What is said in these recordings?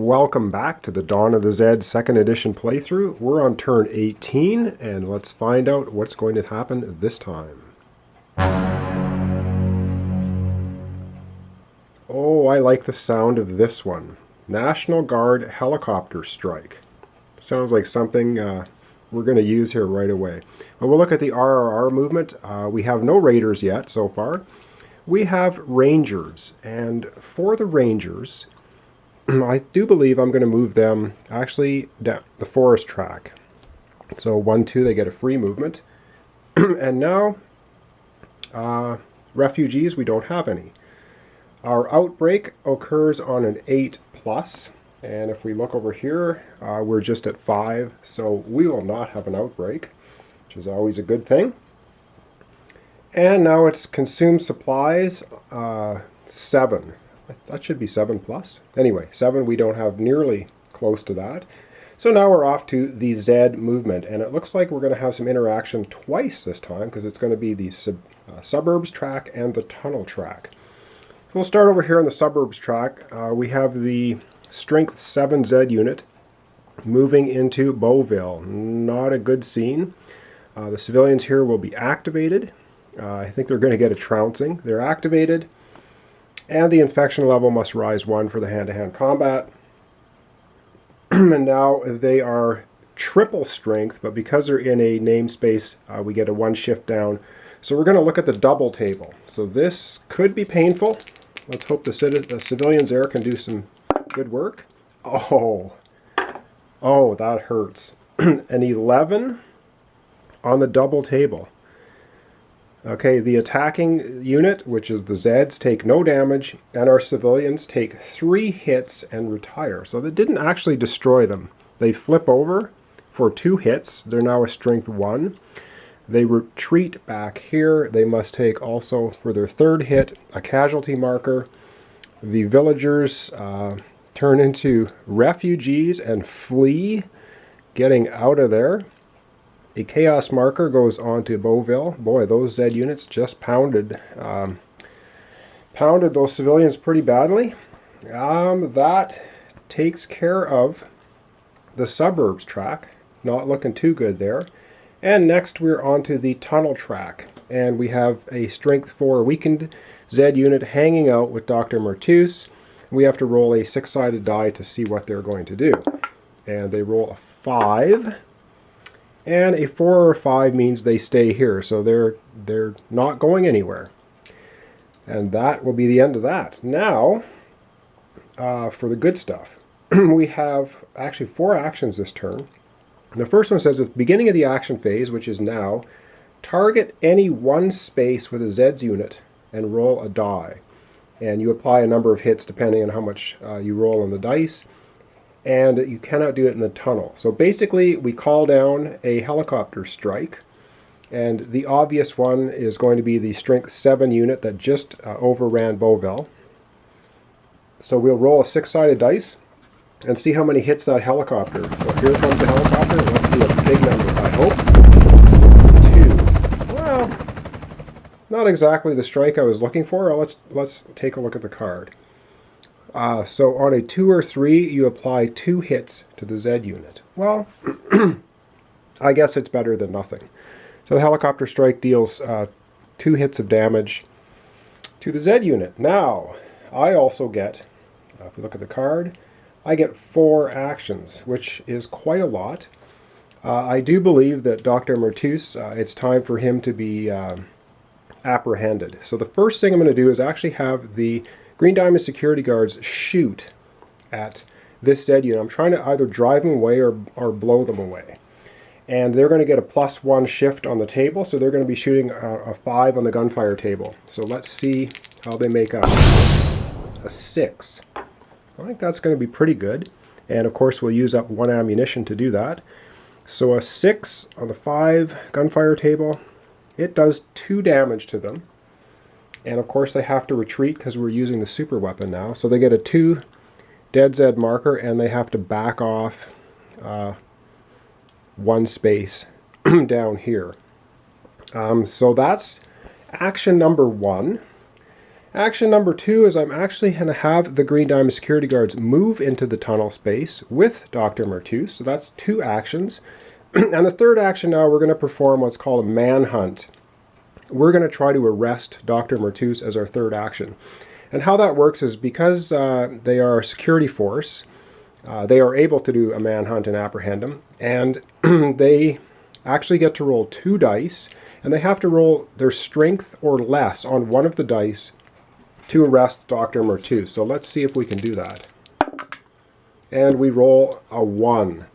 Welcome back to the Dawn of the Zeds 2nd edition playthrough. We're on turn 18, and let's find out what's going to happen this time. Oh, I like the sound of this one. National Guard helicopter strike. Sounds like something we're going to use here right away. But we'll look at the RRR movement. We have no raiders yet so far. We have rangers, and for the rangers, I do believe I'm going to move them actually down the forest track. So 1, 2, they get a free movement. And now, refugees, we don't have any. Our outbreak occurs on an 8+. And if we look over here, we're just at 5. So we will not have an outbreak, which is always a good thing. And now it's consumed supplies, 7. That should be 7+. Anyway, 7, we don't have nearly close to that. So now we're off to the Zed movement, and it looks like we're going to have some interaction twice this time, because it's going to be the suburbs track and the tunnel track. So we'll start over here on the suburbs track. We have the strength 7 Zed unit moving into Beauville. Not a good scene. The civilians here will be activated. I think they're going to get a trouncing. They're activated. And the infection level must rise 1 for the hand-to-hand combat. And now they are triple strength, but because they're in a namespace, we get a 1 shift down. So we're going to look at the double table. So this could be painful. Let's hope the civilians there can do some good work. Oh, that hurts. An 11 on the double table. Okay, the attacking unit, which is the Zeds, take no damage, and our civilians take 3 hits and retire. So that didn't actually destroy them. They flip over for 2 hits. They're now a strength 1. They retreat back here. They must take also, for their 3rd hit, a casualty marker. The villagers turn into refugees and flee, getting out of there. A chaos marker goes on to Beauville. Boy, those Zed units just pounded those civilians pretty badly. That takes care of the suburbs track. Not looking too good there. And next we're on to the tunnel track. And we have a strength 4 weakened Zed unit hanging out with Dr. Mertus. We have to roll a 6-sided die to see what they're going to do. And they roll a 5. And a 4 or 5 means they stay here, so they're not going anywhere. And that will be the end of that. Now, for the good stuff, we have actually 4 actions this turn. The first one says at the beginning of the action phase, which is now, target any 1 space with a Zeds unit and roll a die. And you apply a number of hits depending on how much you roll on the dice. And you cannot do it in the tunnel. So basically, we call down a helicopter strike, and the obvious one is going to be the strength 7 unit that just overran Beauville. So we'll roll a 6-sided dice and see how many hits that helicopter. So here comes the helicopter. Let's see a big number, I hope. 2. Well, not exactly the strike I was looking for. Let's take a look at the card. So on a 2 or 3, you apply 2 hits to the Zed unit. Well, I guess it's better than nothing. So the helicopter strike deals 2 hits of damage to the Zed unit. Now, I also get, if we look at the card, I get 4 actions, which is quite a lot. I do believe that Dr. Mertus, it's time for him to be apprehended. So the first thing I'm going to do is actually have the Green Diamond security guards shoot at this Zed unit. I'm trying to either drive them away or blow them away. And they're going to get a +1 shift on the table, so they're going to be shooting a 5 on the gunfire table. So let's see how they make up. A 6. I think that's going to be pretty good. And of course we'll use up 1 ammunition to do that. So a 6 on the 5 gunfire table. It does 2 damage to them. And of course they have to retreat because we're using the super weapon now. So they get a 2 dead Zed marker, and they have to back off 1 space down here. So that's action number 1. Action number 2 is I'm actually going to have the Green Diamond security guards move into the tunnel space with Dr. Mertus. So that's 2 actions. And the third action now, we're going to perform what's called a manhunt. We're going to try to arrest Dr. Mertus as our third action. And how that works is because they are a security force, they are able to do a manhunt and apprehend him. And they actually get to roll 2 dice, and they have to roll their strength or less on one of the dice to arrest Dr. Mertus. So let's see if we can do that. And we roll a 1.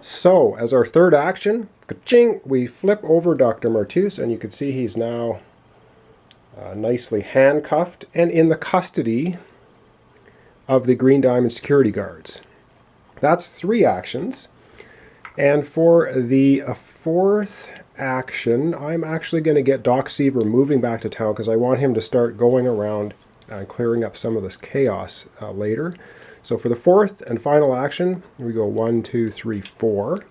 So as our third action, ka-ching, we flip over Dr. Mertus, and you can see he's now nicely handcuffed and in the custody of the Green Diamond security guards. That's 3 actions. And for the 4th action, I'm actually going to get Doc Seaver moving back to town because I want him to start going around and clearing up some of this chaos later. So for the 4th and final action, we go 1, 2, 3, 4.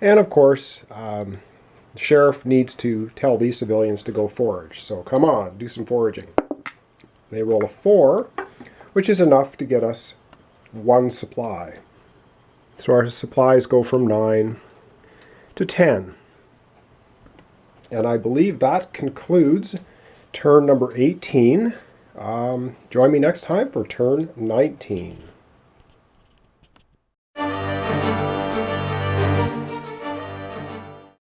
And of course, the sheriff needs to tell these civilians to go forage. So come on, do some foraging. They roll a 4, which is enough to get us 1 supply. So our supplies go from 9 to 10. And I believe that concludes turn number 18. Join me next time for turn 19.